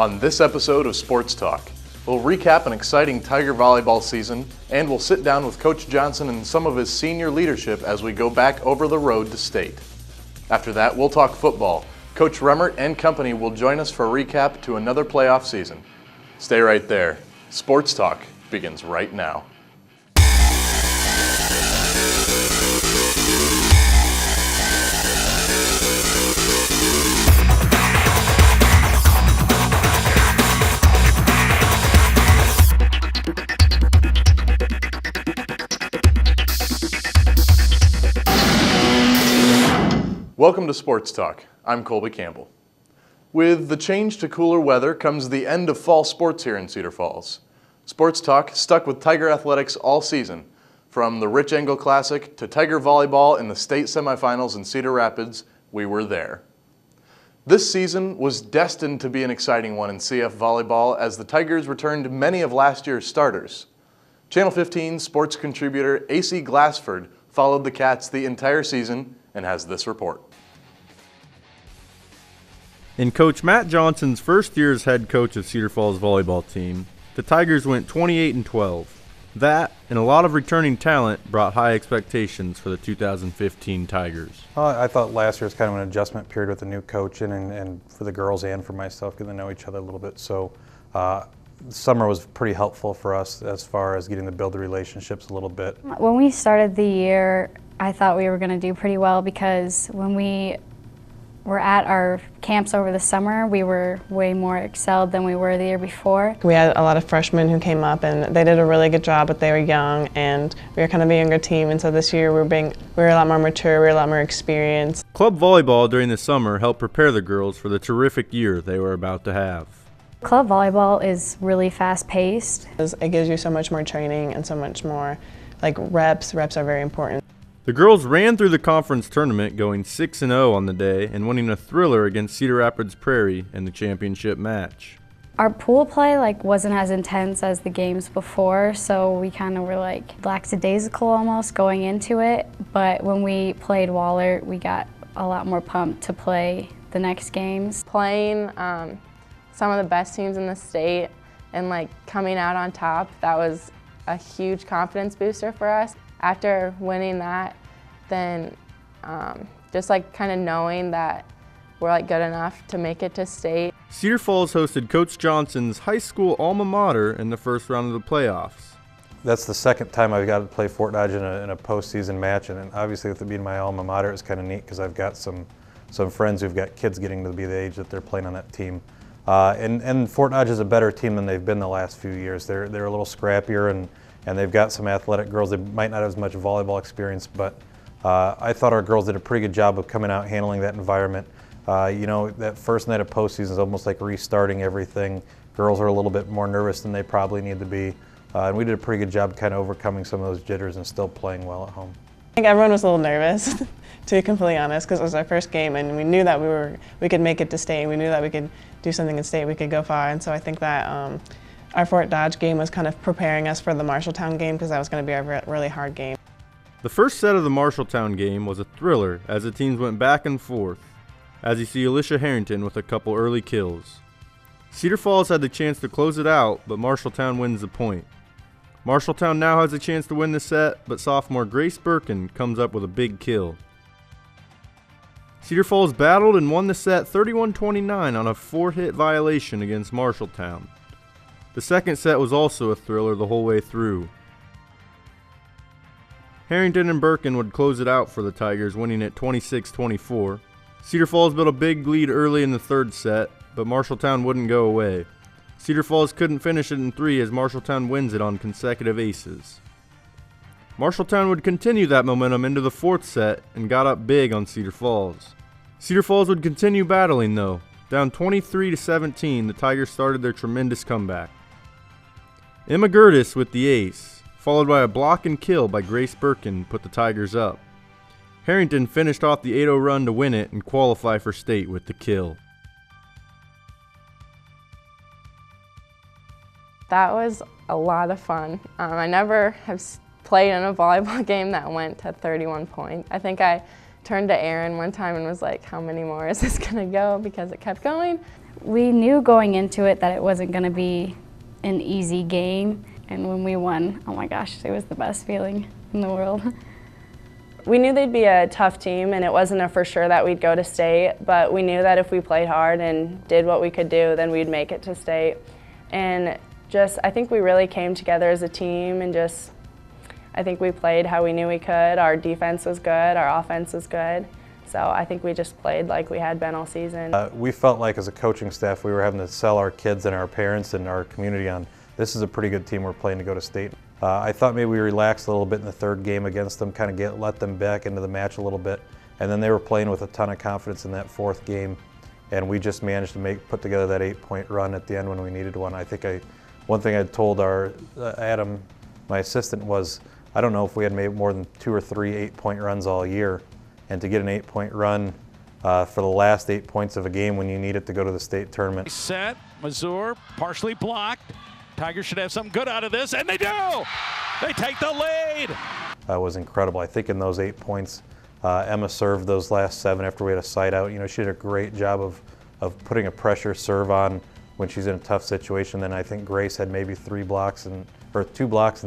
On this episode of Sports Talk, we'll recap an exciting Tiger volleyball season, and we'll sit down with Coach Johnson and some of his senior leadership as we go back over the road to state. After that, we'll talk football. Coach Remmert and company will join us for a recap to another playoff season. Stay right there. Sports Talk begins right now. Welcome to Sports Talk. I'm Colby Campbell. With the change to cooler weather comes the end of fall sports here in Cedar Falls. Sports Talk stuck with Tiger athletics all season, from the Rich Engel Classic to Tiger volleyball in the state semifinals in Cedar Rapids. We were there. This season was destined to be an exciting one in CF volleyball as the Tigers returned many of last year's starters. Channel 15 sports contributor AC Glassford followed the Cats the entire season and has this report. In Coach Matt Johnson's first year as head coach of Cedar Falls volleyball team, the Tigers went 28-12. That, and a lot of returning talent, brought high expectations for the 2015 Tigers. I thought last year was kind of an adjustment period with the new coach and for the girls and for myself, getting to know each other a little bit. So summer was pretty helpful for us as far as getting to build the relationships a little bit. When we started the year, I thought we were going to do pretty well because when we were at our camps over the summer, we were way more excelled than we were the year before. We had a lot of freshmen who came up and they did a really good job, but they were young and we were kind of a younger team, and so this year we were a lot more mature, we were a lot more experienced. Club volleyball during the summer helped prepare the girls for the terrific year they were about to have. Club volleyball is really fast-paced. It gives you so much more training and so much more reps. Reps are very important. The girls ran through the conference tournament going 6-0 on the day and winning a thriller against Cedar Rapids Prairie in the championship match. Our pool play wasn't as intense as the games before, so we kind of were lackadaisical almost going into it, but when we played Waller, we got a lot more pumped to play the next games. Playing some of the best teams in the state and coming out on top, that was a huge confidence booster for us. After winning that, then just kind of knowing that we're good enough to make it to state. Cedar Falls hosted Coach Johnson's high school alma mater in the first round of the playoffs. That's the second time I've got to play Fort Dodge in a postseason match, and obviously with it being my alma mater, it's kind of neat because I've got some friends who've got kids getting to be the age that they're playing on that team. And Fort Dodge is a better team than they've been the last few years. They're a little scrappier and they've got some athletic girls. They might not have as much volleyball experience, but I thought our girls did a pretty good job of coming out, handling that environment. That first night of postseason is almost like restarting everything. Girls are a little bit more nervous than they probably need to be, and we did a pretty good job kind of overcoming some of those jitters and still playing well at home. I think everyone was a little nervous, to be completely honest, because it was our first game and we knew that we could make it to state. We knew that we could do something in state, we could go far, and so I think that our Fort Dodge game was kind of preparing us for the Marshalltown game because that was going to be a really hard game. The first set of the Marshalltown game was a thriller as the teams went back and forth, as you see Alicia Harrington with a couple early kills. Cedar Falls had the chance to close it out, but Marshalltown wins the point. Marshalltown now has a chance to win the set, but sophomore Grace Birkin comes up with a big kill. Cedar Falls battled and won the set 31-29 on a 4-hit violation against Marshalltown. The second set was also a thriller the whole way through. Harrington and Birkin would close it out for the Tigers, winning at 26-24. Cedar Falls built a big lead early in the third set, but Marshalltown wouldn't go away. Cedar Falls couldn't finish it in 3 as Marshalltown wins it on consecutive aces. Marshalltown would continue that momentum into the fourth set and got up big on Cedar Falls. Cedar Falls would continue battling though. Down 23-17, the Tigers started their tremendous comeback. Emma Gertis with the ace, followed by a block and kill by Grace Birkin, put the Tigers up. Harrington finished off the 8-0 run to win it and qualify for state with the kill. That was a lot of fun. I never have played in a volleyball game that went to 31 points. I think I turned to Aaron one time and was like, how many more is this gonna go? Because it kept going. We knew going into it that it wasn't going to be an easy game, and when we won, oh my gosh, it was the best feeling in the world. We knew they'd be a tough team, and it wasn't a for sure that we'd go to state, but we knew that if we played hard and did what we could do, then we'd make it to state. And I think we really came together as a team, and I think we played how we knew we could. Our defense was good, our offense was good. So I think we just played like we had been all season. We felt like as a coaching staff we were having to sell our kids and our parents and our community on this is a pretty good team we're playing to go to state. I thought maybe we relaxed a little bit in the third game against them, kind of let them back into the match a little bit. And then they were playing with a ton of confidence in that fourth game. And we just managed to put together that 8-point run at the end when we needed one. I think one thing I told Adam, my assistant, was I don't know if we had made more than 2 or 3 8-point runs all year. And to get an 8-point run for the last 8 points of a game when you need it to go to the state tournament. Set, Mazur partially blocked. Tigers should have something good out of this, and they do! They take the lead! Was incredible. I think in those 8 points, Emma served those last 7 after we had a side out. You know, she did a great job of putting a pressure serve on when she's in a tough situation. Then I think Grace had maybe 2 blocks and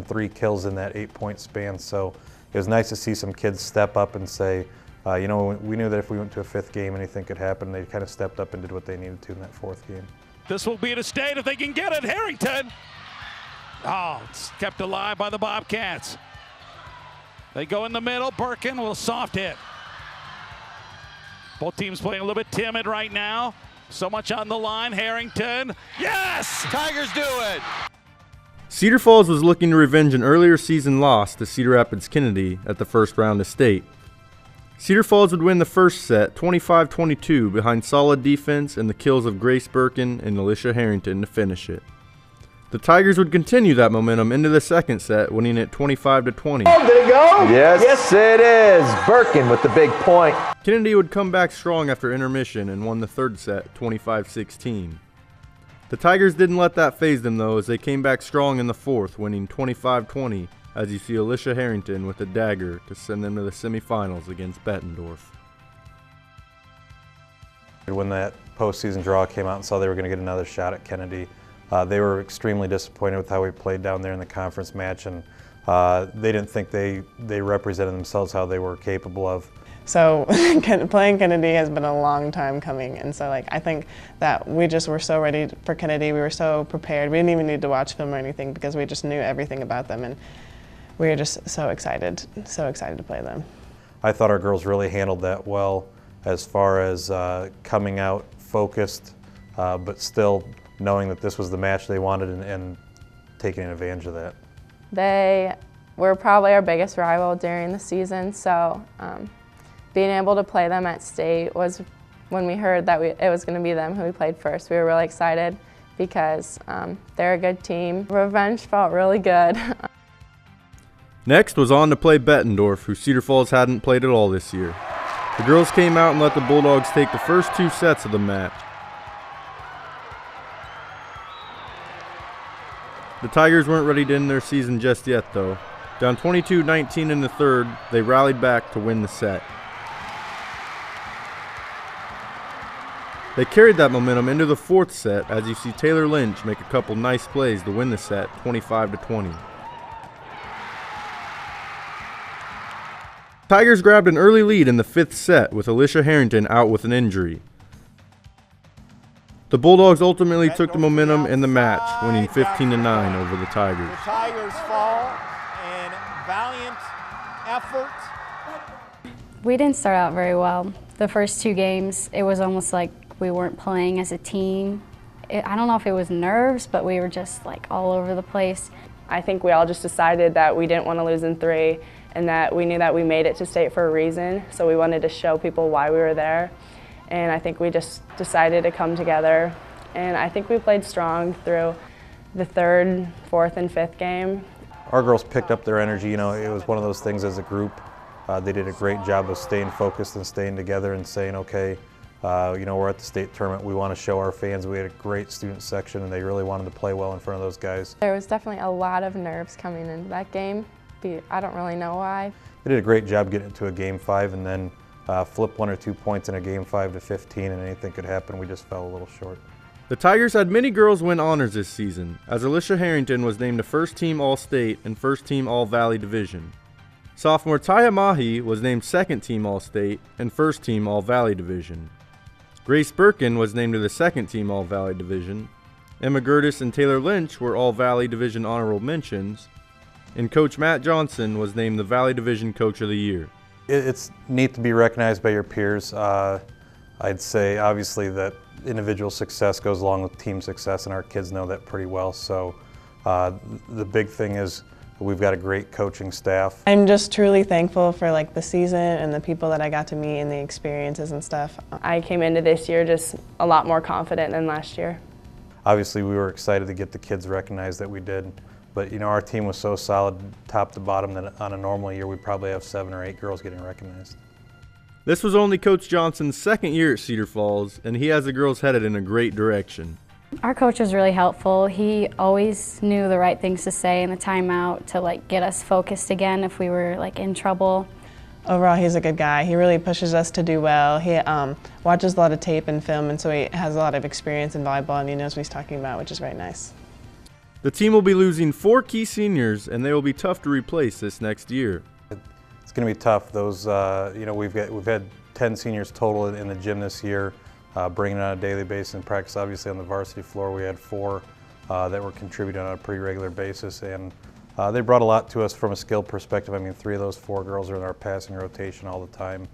3 kills in that 8-point span. So it was nice to see some kids step up and say, you know, we knew that if we went to a 5th game, anything could happen. They kind of stepped up and did what they needed to in that 4th game. This will be to state if they can get it. Harrington. Oh, it's kept alive by the Bobcats. They go in the middle. Birkin will soft hit. Both teams playing a little bit timid right now. So much on the line. Harrington. Yes! Tigers do it! Cedar Falls was looking to revenge an earlier season loss to Cedar Rapids Kennedy at the first round of state. Cedar Falls would win the first set 25-22 behind solid defense and the kills of Grace Birkin and Alicia Harrington to finish it. The Tigers would continue that momentum into the second set, winning it 25-20. Oh, did it go? Yes, it is. Birkin with the big point. Kennedy would come back strong after intermission and won the third set 25-16. The Tigers didn't let that faze them though, as they came back strong in the fourth, winning 25-20. As you see Alicia Harrington with a dagger to send them to the semifinals against Bettendorf. When that postseason draw came out and saw they were going to get another shot at Kennedy, they were extremely disappointed with how we played down there in the conference match, and they didn't think they represented themselves how they were capable of. So playing Kennedy has been a long time coming, and so I think that we just were so ready for Kennedy. We were so prepared. We didn't even need to watch film or anything because we just knew everything about them, and we were just so excited to play them. I thought our girls really handled that well as far as coming out focused, but still knowing that this was the match they wanted and taking advantage of that. They were probably our biggest rival during the season, so being able to play them at state was, when we heard that it was going to be them who we played first, we were really excited because they're a good team. Revenge felt really good. Next was on to play Bettendorf, who Cedar Falls hadn't played at all this year. The girls came out and let the Bulldogs take the first 2 sets of the match. The Tigers weren't ready to end their season just yet though. Down 22-19 in the third, they rallied back to win the set. They carried that momentum into the fourth set as you see Taylor Lynch make a couple nice plays to win the set 25-20. Tigers grabbed an early lead in the 5th set with Alicia Harrington out with an injury. The Bulldogs ultimately took the momentum in the match, winning 15-9 over the Tigers. The Tigers fall in valiant effort. We didn't start out very well. The first 2 games, it was almost like we weren't playing as a team. I don't know if it was nerves, but we were just all over the place. I think we all just decided that we didn't want to lose in 3 and that we knew that we made it to state for a reason, so we wanted to show people why we were there. And I think we just decided to come together, and I think we played strong through the 3rd, 4th, and 5th game. Our girls picked up their energy. You know, it was one of those things as a group. They did a great job of staying focused and staying together and saying, okay, you know, we're at the state tournament. We want to show our fans. We had a great student section, and they really wanted to play well in front of those guys. There was definitely a lot of nerves coming into that game. I don't really know why. They did a great job getting it to a game 5 and then flip 1 or 2 points in a game 5 to 15, and anything could happen. We just fell a little short. The Tigers had many girls win honors this season, as Alicia Harrington was named a first-team All-State and first-team All-Valley Division. Sophomore Taya Mahi was named second-team All-State and first-team All-Valley Division. Grace Birkin was named to the second-team All-Valley Division. Emma Gertis and Taylor Lynch were All-Valley Division honorable mentions, and Coach Matt Johnson was named the Valley Division Coach of the Year. It's neat to be recognized by your peers. I'd say obviously that individual success goes along with team success, and our kids know that pretty well. So the big thing is we've got a great coaching staff. I'm just truly thankful for like the season and the people that I got to meet and the experiences and stuff. I came into this year just a lot more confident than last year. Obviously we were excited to get the kids recognized that we did, but you know, our team was so solid top to bottom that on a normal year we'd probably have 7 or 8 girls getting recognized. This was only Coach Johnson's second year at Cedar Falls, and he has the girls headed in a great direction. Our coach was really helpful. He always knew the right things to say in the timeout to like get us focused again if we were like in trouble. Overall, he's a good guy. He really pushes us to do well. He watches a lot of tape and film, and so he has a lot of experience in volleyball, and he knows what he's talking about, which is very nice. The team will be losing 4 key seniors, and they will be tough to replace this next year. It's going to be tough. Those, you know, we've had 10 seniors total in the gym this year, bringing it on a daily basis in practice. Obviously, on the varsity floor, we had 4 that were contributing on a pretty regular basis, and they brought a lot to us from a skill perspective. I mean, 3 of those 4 girls are in our passing rotation all the time,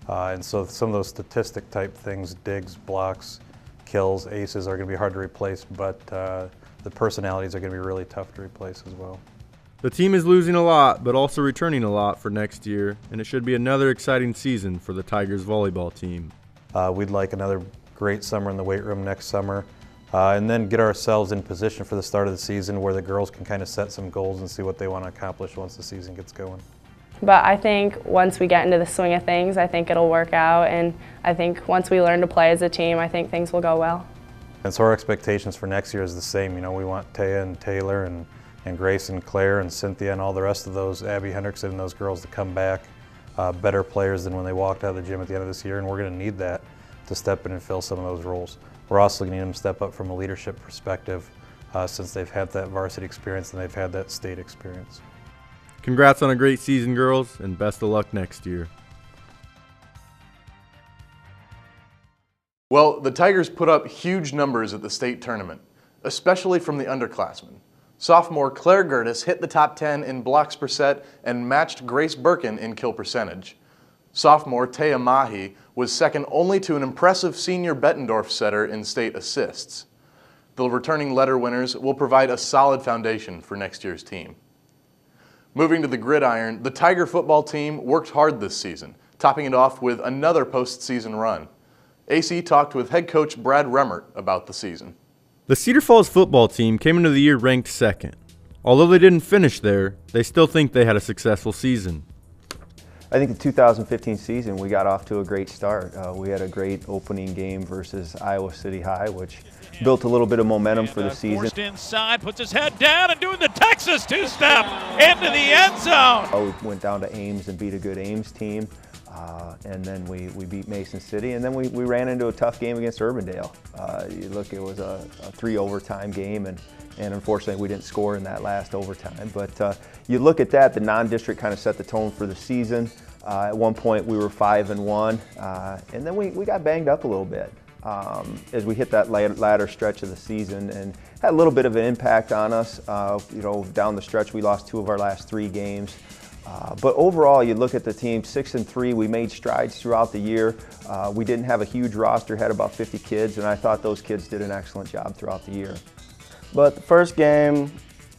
and so some of those statistic type things, digs, blocks, kills, aces, are going to be hard to replace, but the personalities are going to be really tough to replace as well. The team is losing a lot, but also returning a lot for next year, and it should be another exciting season for the Tigers volleyball team. We'd like another great summer in the weight room next summer, and then get ourselves in position for the start of the season where the girls can kind of set some goals and see what they want to accomplish once the season gets going. But I think once we get into the swing of things, I think it'll work out, and I think once we learn to play as a team, I think things will go well. And so our expectations for next year is the same. You know, we want Taya and Taylor and Grace and Claire and Cynthia and all the rest of those, Abby Hendrickson and those girls to come back better players than when they walked out of the gym at the end of this year, and we're going to need that to step in and fill some of those roles. We're also going to need them to step up from a leadership perspective since they've had that varsity experience and they've had that state experience. Congrats on a great season, girls, and best of luck next year. Well, the Tigers put up huge numbers at the state tournament, especially from the underclassmen. Sophomore Claire Gertis hit the top 10 in blocks per set and matched Grace Birkin in kill percentage. Sophomore Taya Mahi was second only to an impressive senior Bettendorf setter in state assists. The returning letter winners will provide a solid foundation for next year's team. Moving to the gridiron, the Tiger football team worked hard this season, topping it off with another postseason run. AC talked with head coach Brad Remmert about the season. The Cedar Falls football team came into the year ranked second. Although they didn't finish there, they still think they had a successful season. I think the 2015 season we got off to a great start. We had a great opening game versus Iowa City High, which built a little bit of momentum for the season. Forced inside, puts his head down and doing the Texas two-step into the end zone. We went down to Ames and beat a good Ames team. And then we beat Mason City, and then we ran into a tough game against Urbandale. You look, it was a 3 overtime game, and unfortunately we didn't score in that last overtime. But you look at that, the non-district kind of set the tone for the season. At one point we were 5-1, and then we got banged up a little bit as we hit that latter stretch of the season, and had a little bit of an impact on us. You know, down the stretch we lost 2 of our last 3 games. But overall, you look at the team, 6-3, we made strides throughout the year. We didn't have a huge roster, had about 50 kids, and I thought those kids did an excellent job throughout the year. But the first game,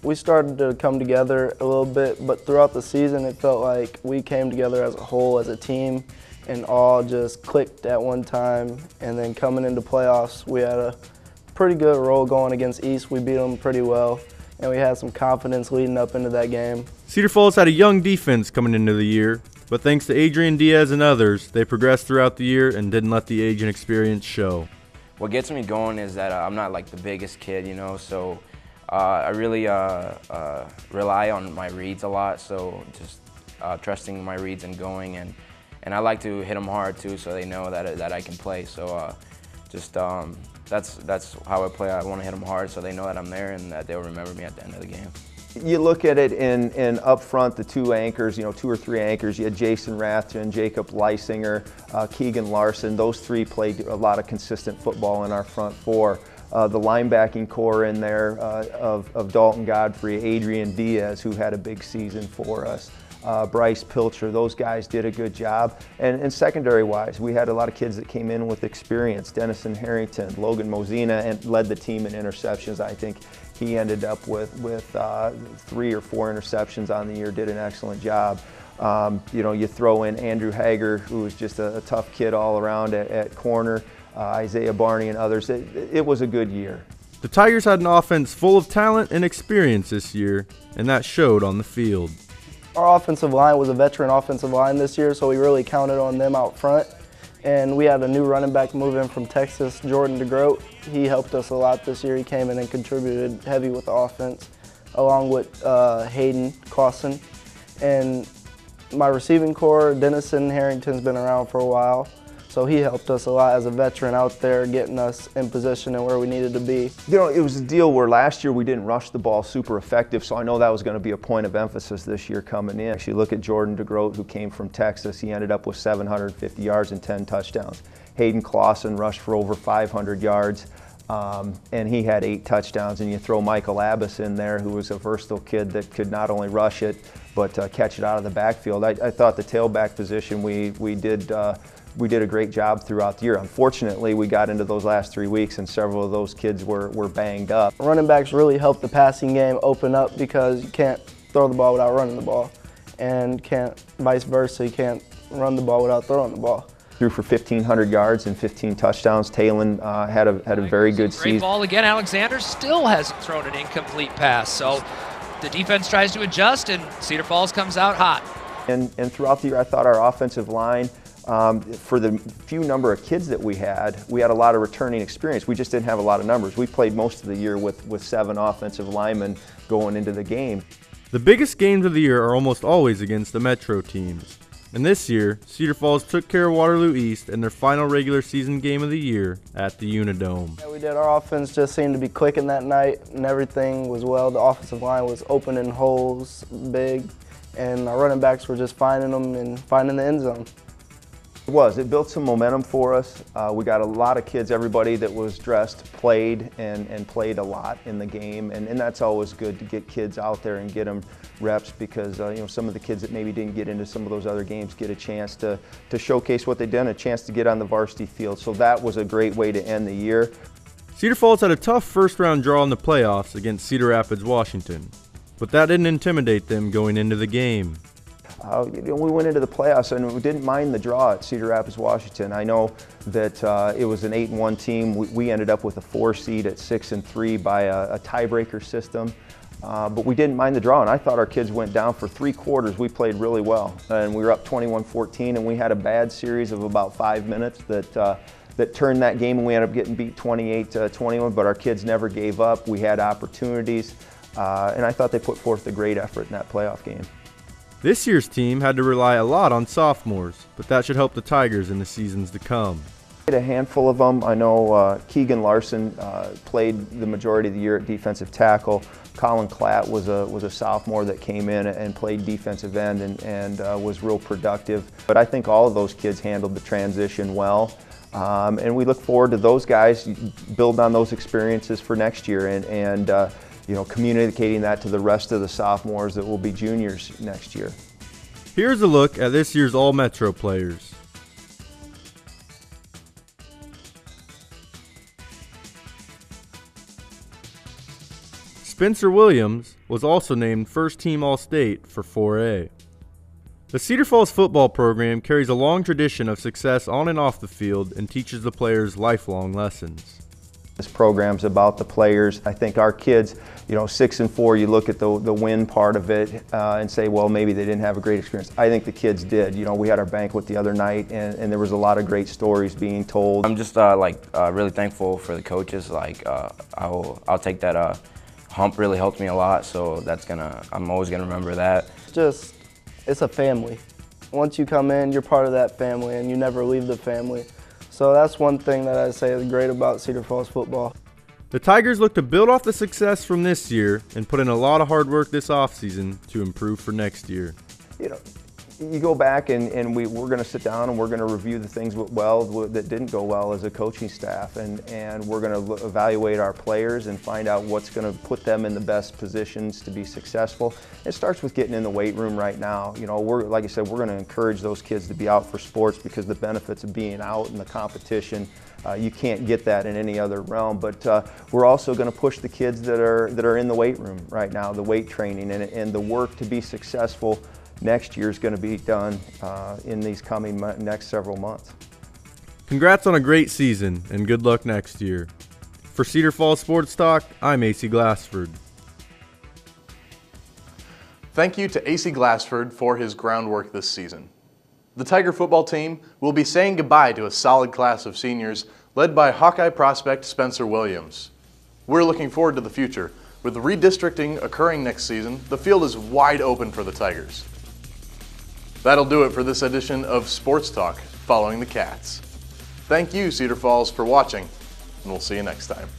we started to come together a little bit, but throughout the season, it felt like we came together as a whole, as a team, and all just clicked at one time. And then coming into playoffs, we had a pretty good roll going against East. We beat them pretty well, and we had some confidence leading up into that game. Cedar Falls had a young defense coming into the year, but thanks to Adrian Diaz and others, they progressed throughout the year and didn't let the age and experience show. What gets me going is that I'm not like the biggest kid, you know, so I really rely on my reads a lot, so just trusting my reads and going, and I like to hit them hard too, so they know that I can play. So just that's how I play. I want to hit them hard so they know that I'm there and that they'll remember me at the end of the game. You look at it in up front, the two anchors, 2 or 3 anchors. You had Jason Rathjen, Jacob Leisinger, Keegan Larson. Those 3 played a lot of consistent football in our front 4. The linebacking core in there of Dalton Godfrey, Adrian Diaz, who had a big season for us, Bryce Pilcher. Those guys did a good job. And secondary-wise, we had a lot of kids that came in with experience. Dennison Harrington, Logan Mosina, and led the team in interceptions. I think he ended up with 3 or 4 interceptions on the year, did an excellent job. You throw in Andrew Hager, who was just a tough kid all around at corner, Isaiah Barney and others. It was a good year. The Tigers had an offense full of talent and experience this year, and that showed on the field. Our offensive line was a veteran offensive line this year, so we really counted on them out front. And we had a new running back move in from Texas, Jordan DeGroat. He helped us a lot this year. He came in and contributed heavy with the offense, along with Hayden Clausen. And my receiving core, Dennison Harrington's been around for a while, so he helped us a lot as a veteran out there, getting us in position and where we needed to be. It was a deal where last year we didn't rush the ball super effective, so I know that was going to be a point of emphasis this year coming in. If you look at Jordan DeGroat, who came from Texas, he ended up with 750 yards and 10 touchdowns. Hayden Clausen rushed for over 500 yards, and he had 8 touchdowns. And you throw Michael Abbas in there, who was a versatile kid that could not only rush it, but catch it out of the backfield. I thought the tailback position we did a great job throughout the year. Unfortunately, we got into those last 3 weeks and several of those kids were banged up. Running backs really helped the passing game open up because you can't throw the ball without running the ball, and vice versa, you can't run the ball without throwing the ball. Threw for 1,500 yards and 15 touchdowns. Talon had a very good season. Great ball again. Alexander still hasn't thrown an incomplete pass, so the defense tries to adjust and Cedar Falls comes out hot. And throughout the year, I thought our offensive line, for the few number of kids that we had a lot of returning experience. We just didn't have a lot of numbers. We played most of the year with 7 offensive linemen going into the game. The biggest games of the year are almost always against the Metro teams. And this year, Cedar Falls took care of Waterloo East in their final regular season game of the year at the Unidome. Yeah, we did. Our offense just seemed to be clicking that night, and everything was well. The offensive line was opening holes big, and our running backs were just finding them and finding the end zone. It built some momentum for us. We got a lot of kids, everybody that was dressed played and played a lot in the game, and that's always good to get kids out there and get them reps because some of the kids that maybe didn't get into some of those other games get a chance to showcase what they've done, a chance to get on the varsity field. So that was a great way to end the year. Cedar Falls had a tough first-round draw in the playoffs against Cedar Rapids, Washington, but that didn't intimidate them going into the game. We went into the playoffs and we didn't mind the draw at Cedar Rapids, Washington. I know that it was an 8-1 team. We ended up with a 4 seed at 6-3 by a tiebreaker system. But we didn't mind the draw, and I thought our kids went down for 3 quarters. We played really well, and we were up 21-14, and we had a bad series of about 5 minutes that turned that game, and we ended up getting beat 28-21, but our kids never gave up. We had opportunities, and I thought they put forth a great effort in that playoff game. This year's team had to rely a lot on sophomores, but that should help the Tigers in the seasons to come. A handful of them. I know Keegan Larson played the majority of the year at defensive tackle. Colin Klatt was a sophomore that came in and played defensive end and was real productive. But I think all of those kids handled the transition well. And we look forward to those guys build on those experiences for next year and communicating that to the rest of the sophomores that will be juniors next year. Here's a look at this year's All-Metro players. Spencer Williams was also named first-team All-State for 4A. The Cedar Falls football program carries a long tradition of success on and off the field and teaches the players lifelong lessons. This program's about the players. I think our kids, 6-4, you look at the win part of it and say, well, maybe they didn't have a great experience. I think the kids did. We had our banquet the other night, and there was a lot of great stories being told. I'm just really thankful for the coaches. I'll take that. Hump really helped me a lot, so I'm always gonna remember that. It's a family. Once you come in, you're part of that family, and you never leave the family. So that's one thing that I say is great about Cedar Falls football. The Tigers look to build off the success from this year and put in a lot of hard work this offseason to improve for next year. You know, you go back and we're going to sit down and we're going to review the things that didn't go well as a coaching staff, and we're going to evaluate our players and find out what's going to put them in the best positions to be successful. It starts with getting in the weight room right now. You know, like I said, we're going to encourage those kids to be out for sports because the benefits of being out in the competition, you can't get that in any other realm. But we're also going to push the kids that are in the weight room right now, the weight training and the work to be successful next year is going to be done in these coming next several months. Congrats on a great season and good luck next year. For Cedar Falls Sports Talk, I'm AC Glassford. Thank you to AC Glassford for his groundwork this season. The Tiger football team will be saying goodbye to a solid class of seniors led by Hawkeye prospect Spencer Williams. We're looking forward to the future. With redistricting occurring next season, the field is wide open for the Tigers. That'll do it for this edition of Sports Talk, Following the Cats. Thank you, Cedar Falls, for watching, and we'll see you next time.